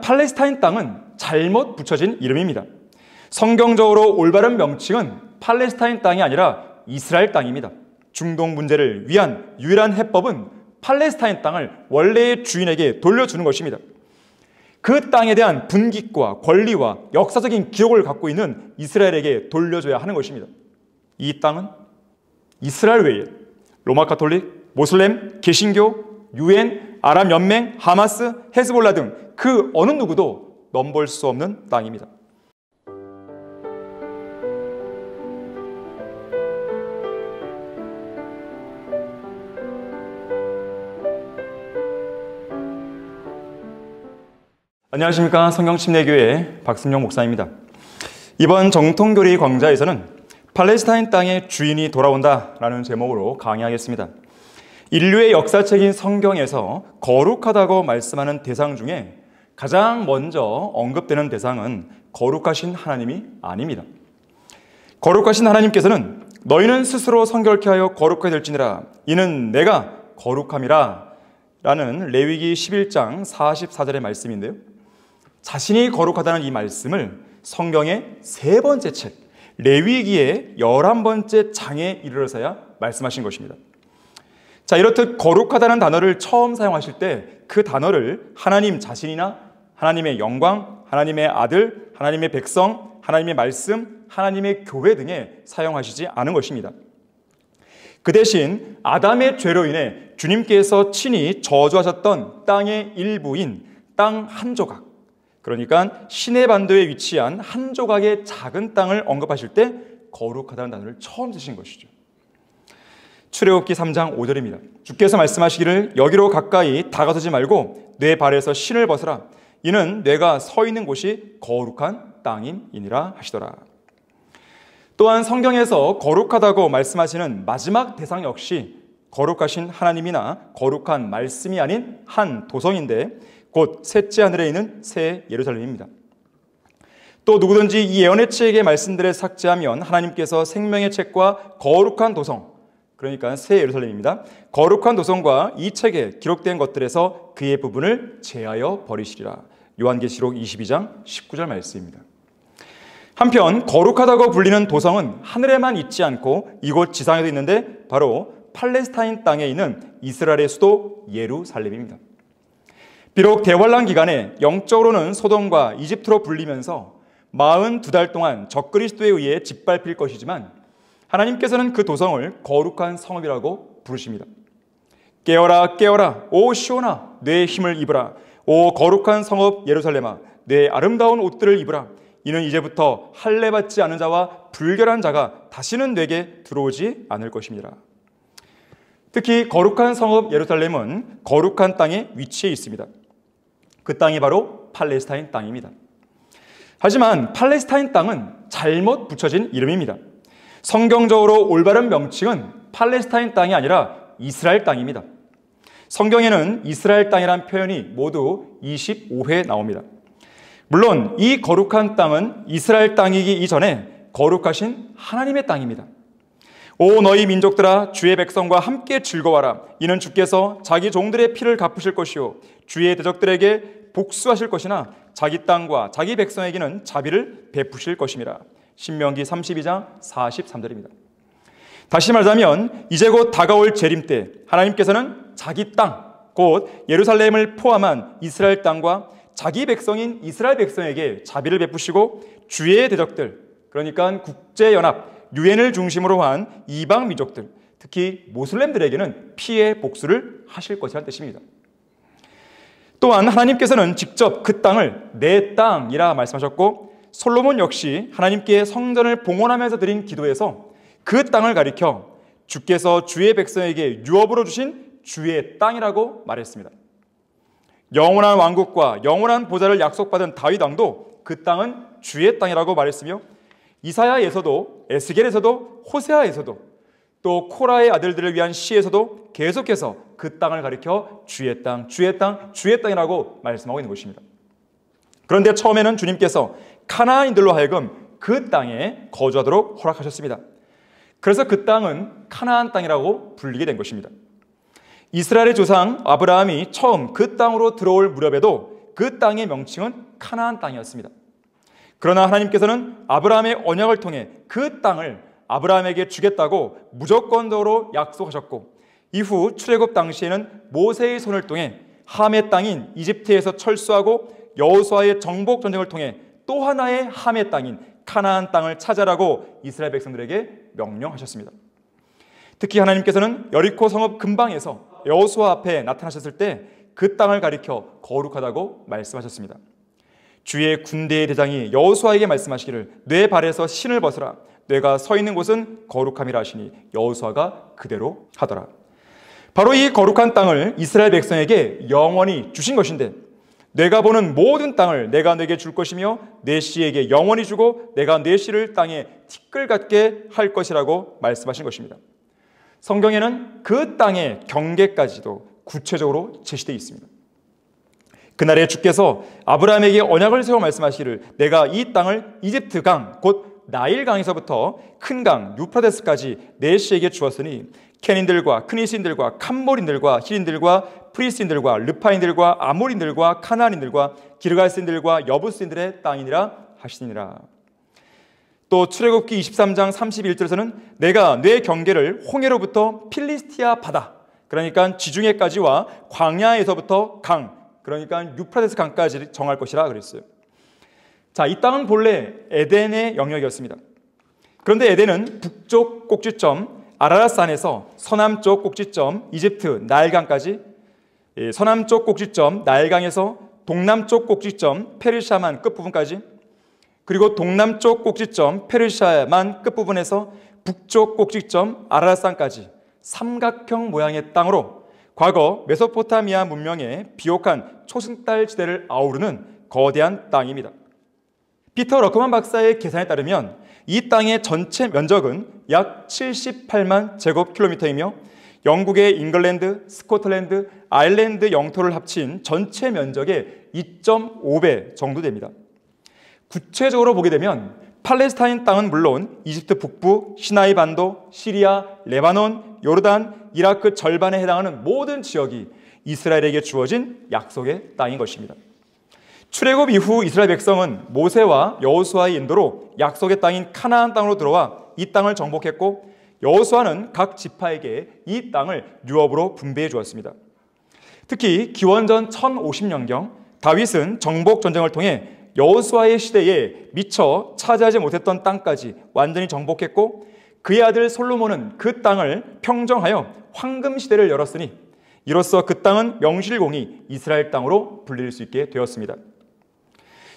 팔레스타인 땅은 잘못 붙여진 이름입니다. 성경적으로 올바른 명칭은 팔레스타인 땅이 아니라 이스라엘 땅입니다. 중동 문제를 위한 유일한 해법은 팔레스타인 땅을 원래의 주인에게 돌려주는 것입니다. 그 땅에 대한 분깃과 권리와 역사적인 기록을 갖고 있는 이스라엘에게 돌려줘야 하는 것입니다. 이 땅은 이스라엘 외에 로마 가톨릭, 모슬렘, 개신교, UN, 아랍 연맹, 하마스, 헤즈볼라 등 그 어느 누구도 넘볼 수 없는 땅입니다. 안녕하십니까. 성경침례교회 박승용 목사입니다. 이번 정통교리 광자에서는 팔레스타인 땅의 주인이 돌아온다라는 제목으로 강의하겠습니다. 인류의 역사책인 성경에서 거룩하다고 말씀하는 대상 중에 가장 먼저 언급되는 대상은 거룩하신 하나님이 아닙니다. 거룩하신 하나님께서는 너희는 스스로 성결케 하여 거룩하게 될지니라 이는 내가 거룩함이라 라는 레위기 11장 44절의 말씀인데요. 자신이 거룩하다는 이 말씀을 성경의 세 번째 책 레위기의 11번째 장에 이르러서야 말씀하신 것입니다. 자, 이렇듯 거룩하다는 단어를 처음 사용하실 때 그 단어를 하나님 자신이나 하나님의 영광, 하나님의 아들, 하나님의 백성, 하나님의 말씀, 하나님의 교회 등에 사용하시지 않은 것입니다. 그 대신 아담의 죄로 인해 주님께서 친히 저주하셨던 땅의 일부인 땅 한 조각, 그러니까 시내 반도에 위치한 한 조각의 작은 땅을 언급하실 때 거룩하다는 단어를 처음 쓰신 것이죠. 출애굽기 3장 5절입니다. 주께서 말씀하시기를 여기로 가까이 다가서지 말고 내 발에서 신을 벗으라. 이는 내가 서 있는 곳이 거룩한 땅임이니라 하시더라. 또한 성경에서 거룩하다고 말씀하시는 마지막 대상 역시 거룩하신 하나님이나 거룩한 말씀이 아닌 한 도성인데 곧 셋째 하늘에 있는 새 예루살렘입니다. 또 누구든지 이 예언의 책의 말씀들을 삭제하면 하나님께서 생명의 책과 거룩한 도성, 그러니까 새 예루살렘입니다. 거룩한 도성과 이 책에 기록된 것들에서 그의 부분을 제하여 버리시리라. 요한계시록 22장 19절 말씀입니다. 한편 거룩하다고 불리는 도성은 하늘에만 있지 않고 이곳 지상에도 있는데 바로 팔레스타인 땅에 있는 이스라엘의 수도 예루살렘입니다. 비록 대환란 기간에 영적으로는 소돔과 이집트로 불리면서 42달 동안 적그리스도에 의해 짓밟힐 것이지만 하나님께서는 그 도성을 거룩한 성읍이라고 부르십니다. 깨어라 깨어라 오 시온아 내 힘을 입으라. 오 거룩한 성읍 예루살렘아 내 아름다운 옷들을 입으라. 이는 이제부터 할례받지 않은 자와 불결한 자가 다시는 내게 들어오지 않을 것입니다. 특히 거룩한 성읍 예루살렘은 거룩한 땅에 위치해 있습니다. 그 땅이 바로 팔레스타인 땅입니다. 하지만 팔레스타인 땅은 잘못 붙여진 이름입니다. 성경적으로 올바른 명칭은 팔레스타인 땅이 아니라 이스라엘 땅입니다. 성경에는 이스라엘 땅이란 표현이 모두 25회 나옵니다. 물론 이 거룩한 땅은 이스라엘 땅이기 이전에 거룩하신 하나님의 땅입니다. 오 너희 민족들아 주의 백성과 함께 즐거워라. 이는 주께서 자기 종들의 피를 갚으실 것이요 주의 대적들에게 복수하실 것이나 자기 땅과 자기 백성에게는 자비를 베푸실 것입니다. 신명기 32장 43절입니다. 다시 말하자면 이제 곧 다가올 재림 때 하나님께서는 자기 땅, 곧 예루살렘을 포함한 이스라엘 땅과 자기 백성인 이스라엘 백성에게 자비를 베푸시고 주의 대적들, 그러니까 국제연합, 유엔을 중심으로 한 이방 민족들, 특히 모슬렘들에게는 피해 복수를 하실 것이라는 뜻입니다. 또한 하나님께서는 직접 그 땅을 내 땅이라 말씀하셨고 솔로몬 역시 하나님께 성전을 봉헌하면서 드린 기도에서 그 땅을 가리켜 주께서 주의 백성에게 유업으로 주신 주의 땅이라고 말했습니다. 영원한 왕국과 영원한 보좌를 약속받은 다윗 왕도 그 땅은 주의 땅이라고 말했으며 이사야에서도 에스겔에서도 호세아에서도 또 코라의 아들들을 위한 시에서도 계속해서 그 땅을 가리켜 주의 땅, 주의 땅, 주의 땅이라고 말씀하고 있는 것입니다. 그런데 처음에는 주님께서 카나안인들로 하여금 그 땅에 거주하도록 허락하셨습니다. 그래서 그 땅은 카나안 땅이라고 불리게 된 것입니다. 이스라엘의 조상 아브라함이 처음 그 땅으로 들어올 무렵에도 그 땅의 명칭은 가나안 땅이었습니다. 그러나 하나님께서는 아브라함의 언약을 통해 그 땅을 아브라함에게 주겠다고 무조건적으로 약속하셨고, 이후 출애굽 당시에는 모세의 손을 통해 함의 땅인 이집트에서 철수하고 여호수아의 정복 전쟁을 통해 또 하나의 함의 땅인 가나안 땅을 찾아라고 이스라엘 백성들에게 명령하셨습니다. 특히 하나님께서는 여리코 성읍 근방에서 여호수아 앞에 나타나셨을 때 그 땅을 가리켜 거룩하다고 말씀하셨습니다. 주의 군대의 대장이 여호수아에게 말씀하시기를 뇌 발에서 신을 벗으라, 뇌가 서 있는 곳은 거룩함이라 하시니 여호수아가 그대로 하더라. 바로 이 거룩한 땅을 이스라엘 백성에게 영원히 주신 것인데, 내가 보는 모든 땅을 내가 내게 줄 것이며 내 씨에게 영원히 주고 내가 내 씨를 땅에 티끌 같게 할 것이라고 말씀하신 것입니다. 성경에는 그 땅의 경계까지도 구체적으로 제시되어 있습니다. 그날에 주께서 아브라함에게 언약을 세워 말씀하시기를 내가 이 땅을 이집트 강 곧 나일 강에서부터 큰 강 유프라데스까지 내 씨에게 주었으니 케닌들과 크니스인들과 캄모린들과 히린들과 프리스인들과 르파인들과 아모린들과 카나안인들과 기르갈스인들과 여부스인들의 땅이니라 하시니라. 또 출애굽기 23장 31절에서는 내가 내 경계를 홍해로부터 필리스티아 바다, 그러니까 지중해까지와 광야에서부터 강, 그러니까 유프라데스 강까지 정할 것이라 그랬어요. 자, 이 땅은 본래 에덴의 영역이었습니다. 그런데 에덴은 북쪽 꼭지점 아라랏산에서 서남쪽 꼭지점 이집트 나일강까지, 서남쪽 꼭지점 나일강에서 동남쪽 꼭지점 페르시아만 끝부분까지, 그리고 동남쪽 꼭지점 페르시아만 끝부분에서 북쪽 꼭지점 아라랏산까지 삼각형 모양의 땅으로 과거 메소포타미아 문명의 비옥한 초승달 지대를 아우르는 거대한 땅입니다. 피터 러크만 박사의 계산에 따르면 이 땅의 전체 면적은 약 78만 제곱킬로미터이며 영국의 잉글랜드, 스코틀랜드, 아일랜드 영토를 합친 전체 면적의 2.5배 정도 됩니다. 구체적으로 보게 되면 팔레스타인 땅은 물론 이집트 북부, 시나이 반도, 시리아, 레바논, 요르단, 이라크 절반에 해당하는 모든 지역이 이스라엘에게 주어진 약속의 땅인 것입니다. 출애굽 이후 이스라엘 백성은 모세와 여호수아의 인도로 약속의 땅인 가나안 땅으로 들어와 이 땅을 정복했고, 여호수아는 각 지파에게 이 땅을 유업으로 분배해 주었습니다. 특히 기원전 1050년경 다윗은 정복 전쟁을 통해 여호수아의 시대에 미처 차지하지 못했던 땅까지 완전히 정복했고, 그의 아들 솔로몬은 그 땅을 평정하여 황금 시대를 열었으니 이로써 그 땅은 명실공히 이스라엘 땅으로 불릴 수 있게 되었습니다.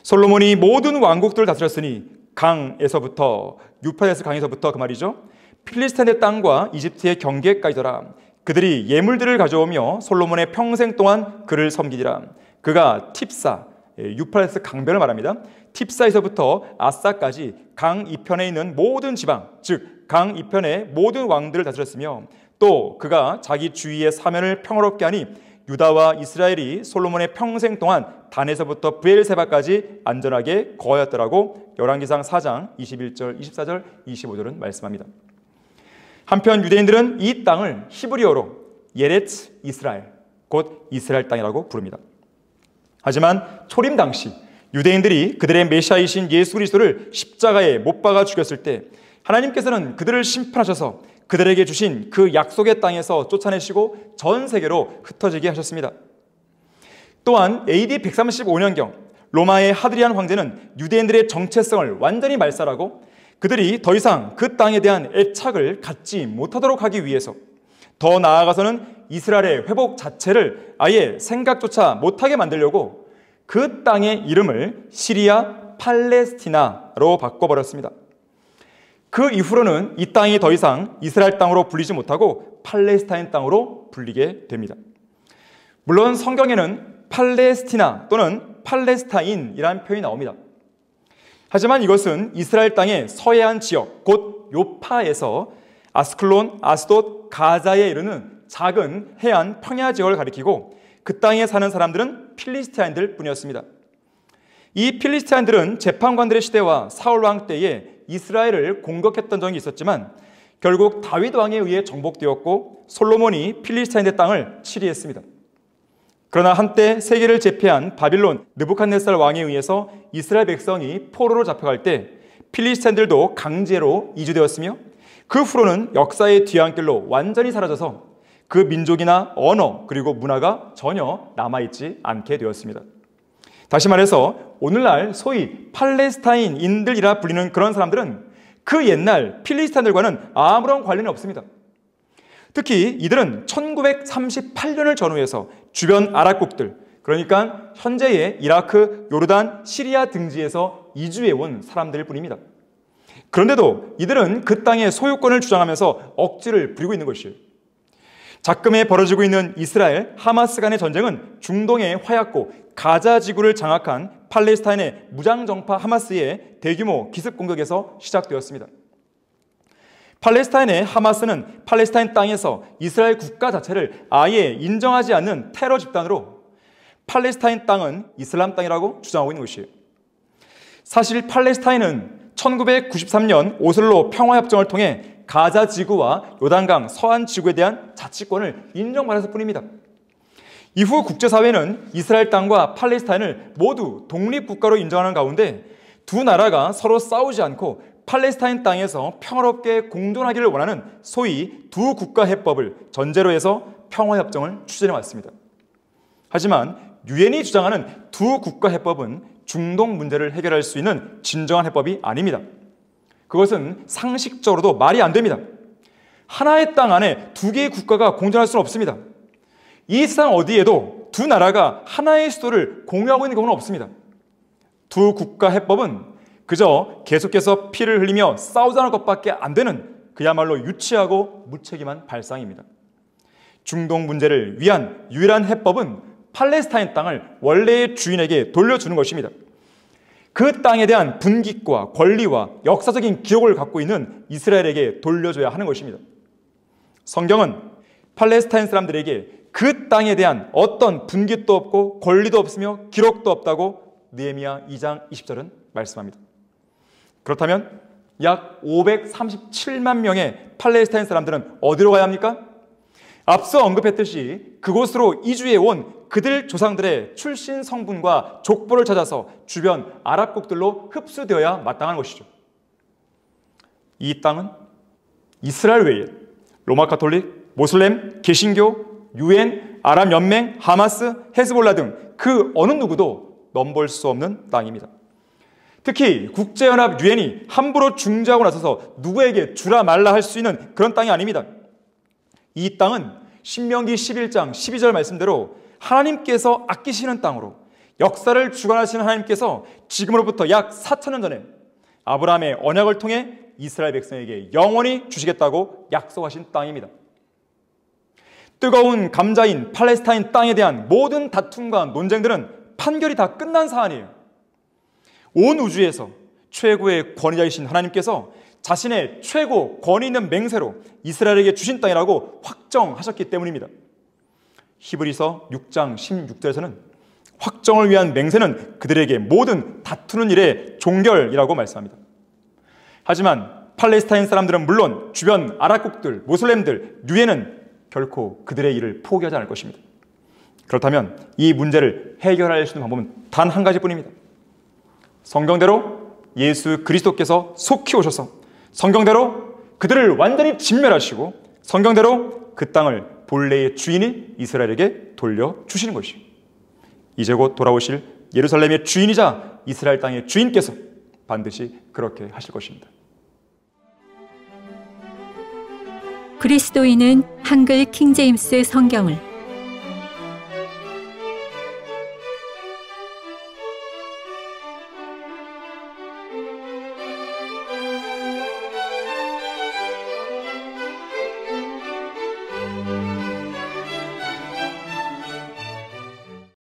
솔로몬이 모든 왕국들을 다스렸으니 강에서부터 유프라데스 강에서부터 그 말이죠, 필리스틴의 땅과 이집트의 경계까지더라. 그들이 예물들을 가져오며 솔로몬의 평생 동안 그를 섬기리라. 그가 팁사, 유프라데스 강변을 말합니다. 팁사에서부터 아사까지 강 이편에 있는 모든 지방, 즉 강 이편의 모든 왕들을 다스렸으며, 또 그가 자기 주위의 사면을 평화롭게 하니 유다와 이스라엘이 솔로몬의 평생 동안 단에서부터 브엘세바까지 안전하게 거하였더라고 열왕기상 4장 21절, 24절, 25절은 말씀합니다. 한편 유대인들은 이 땅을 히브리어로 예레츠 이스라엘, 곧 이스라엘 땅이라고 부릅니다. 하지만 초림 당시 유대인들이 그들의 메시아이신 예수 그리스도를 십자가에 못 박아 죽였을 때 하나님께서는 그들을 심판하셔서 그들에게 주신 그 약속의 땅에서 쫓아내시고 전 세계로 흩어지게 하셨습니다. 또한 AD 135년경 로마의 하드리안 황제는 유대인들의 정체성을 완전히 말살하고 그들이 더 이상 그 땅에 대한 애착을 갖지 못하도록 하기 위해서, 더 나아가서는 이스라엘의 회복 자체를 아예 생각조차 못하게 만들려고 그 땅의 이름을 시리아 팔레스티나로 바꿔버렸습니다. 그 이후로는 이 땅이 더 이상 이스라엘 땅으로 불리지 못하고 팔레스타인 땅으로 불리게 됩니다. 물론 성경에는 팔레스티나 또는 팔레스타인이라는 표현이 나옵니다. 하지만 이것은 이스라엘 땅의 서해안 지역, 곧 요파에서 아스클론, 아스돗, 가자에 이르는 작은 해안 평야 지역을 가리키고, 그 땅에 사는 사람들은 필리스티아인들 뿐이었습니다. 이 필리스티아인들은 재판관들의 시대와 사울 왕 때에 이스라엘을 공격했던 적이 있었지만 결국 다윗 왕에 의해 정복되었고 솔로몬이 필리스타인의 땅을 치리했습니다. 그러나 한때 세계를 제패한 바빌론 느부갓네살 왕에 의해서 이스라엘 백성이 포로로 잡혀갈 때 필리스틴들도 강제로 이주되었으며 그 후로는 역사의 뒤안길로 완전히 사라져서 그 민족이나 언어 그리고 문화가 전혀 남아있지 않게 되었습니다. 다시 말해서 오늘날 소위 팔레스타인인들이라 불리는 그런 사람들은 그 옛날 필리스틴들과는 아무런 관련이 없습니다. 특히 이들은 1938년을 전후해서 주변 아랍국들, 그러니까 현재의 이라크, 요르단, 시리아 등지에서 이주해온 사람들일 뿐입니다. 그런데도 이들은 그 땅의 소유권을 주장하면서 억지를 부리고 있는 것이에요. 작금에 벌어지고 있는 이스라엘, 하마스 간의 전쟁은 중동의 화약고 가자 지구를 장악한 팔레스타인의 무장정파 하마스의 대규모 기습 공격에서 시작되었습니다. 팔레스타인의 하마스는 팔레스타인 땅에서 이스라엘 국가 자체를 아예 인정하지 않는 테러 집단으로 팔레스타인 땅은 이슬람 땅이라고 주장하고 있는 것이에요. 사실 팔레스타인은 1993년 오슬로 평화협정을 통해 가자 지구와 요단강 서안 지구에 대한 자치권을 인정받았을 뿐입니다. 이후 국제사회는 이스라엘 땅과 팔레스타인을 모두 독립국가로 인정하는 가운데 두 나라가 서로 싸우지 않고 팔레스타인 땅에서 평화롭게 공존하기를 원하는 소위 두 국가 해법을 전제로 해서 평화협정을 추진해 왔습니다. 하지만 유엔이 주장하는 두 국가 해법은 중동 문제를 해결할 수 있는 진정한 해법이 아닙니다. 그것은 상식적으로도 말이 안 됩니다. 하나의 땅 안에 두 개의 국가가 공존할 수는 없습니다. 이 세상 어디에도 두 나라가 하나의 수도를 공유하고 있는 경우는 없습니다. 두 국가 해법은 그저 계속해서 피를 흘리며 싸우자는 것밖에 안 되는 그야말로 유치하고 무책임한 발상입니다. 중동 문제를 위한 유일한 해법은 팔레스타인 땅을 원래의 주인에게 돌려주는 것입니다. 그 땅에 대한 분깃과 권리와 역사적인 기록을 갖고 있는 이스라엘에게 돌려줘야 하는 것입니다. 성경은 팔레스타인 사람들에게 그 땅에 대한 어떤 분깃도 없고 권리도 없으며 기록도 없다고 느헤미야 2장 20절은 말씀합니다. 그렇다면 약 537만 명의 팔레스타인 사람들은 어디로 가야 합니까? 앞서 언급했듯이 그곳으로 이주해 온 그들 조상들의 출신 성분과 족보를 찾아서 주변 아랍국들로 흡수되어야 마땅한 것이죠. 이 땅은 이스라엘 외에 로마 가톨릭, 모슬렘, 개신교, 유엔, 아랍연맹, 하마스, 헤즈볼라 등 그 어느 누구도 넘볼 수 없는 땅입니다. 특히 국제연합 유엔이 함부로 중재하고 나서서 누구에게 주라 말라 할 수 있는 그런 땅이 아닙니다. 이 땅은 신명기 11장 12절 말씀대로 하나님께서 아끼시는 땅으로 역사를 주관하시는 하나님께서 지금으로부터 약 4,000년 전에 아브라함의 언약을 통해 이스라엘 백성에게 영원히 주시겠다고 약속하신 땅입니다. 뜨거운 감자인 팔레스타인 땅에 대한 모든 다툼과 논쟁들은 판결이 다 끝난 사안이에요. 온 우주에서 최고의 권위자이신 하나님께서 자신의 최고 권위 있는 맹세로 이스라엘에게 주신 땅이라고 확정하셨기 때문입니다. 히브리서 6장 16절에서는 확정을 위한 맹세는 그들에게 모든 다투는 일의 종결이라고 말씀합니다. 하지만 팔레스타인 사람들은 물론 주변 아랍국들, 모슬렘들, 유엔은 결코 그들의 일을 포기하지 않을 것입니다. 그렇다면 이 문제를 해결할 수 있는 방법은 단 한 가지뿐입니다. 성경대로 예수 그리스도께서 속히 오셔서 성경대로 그들을 완전히 진멸하시고 성경대로 그 땅을 본래의 주인이 이스라엘에게 돌려주시는 것이에요. 이제 곧 돌아오실 예루살렘의 주인이자 이스라엘 땅의 주인께서 반드시 그렇게 하실 것입니다. 그리스도인은 한글 킹제임스 성경을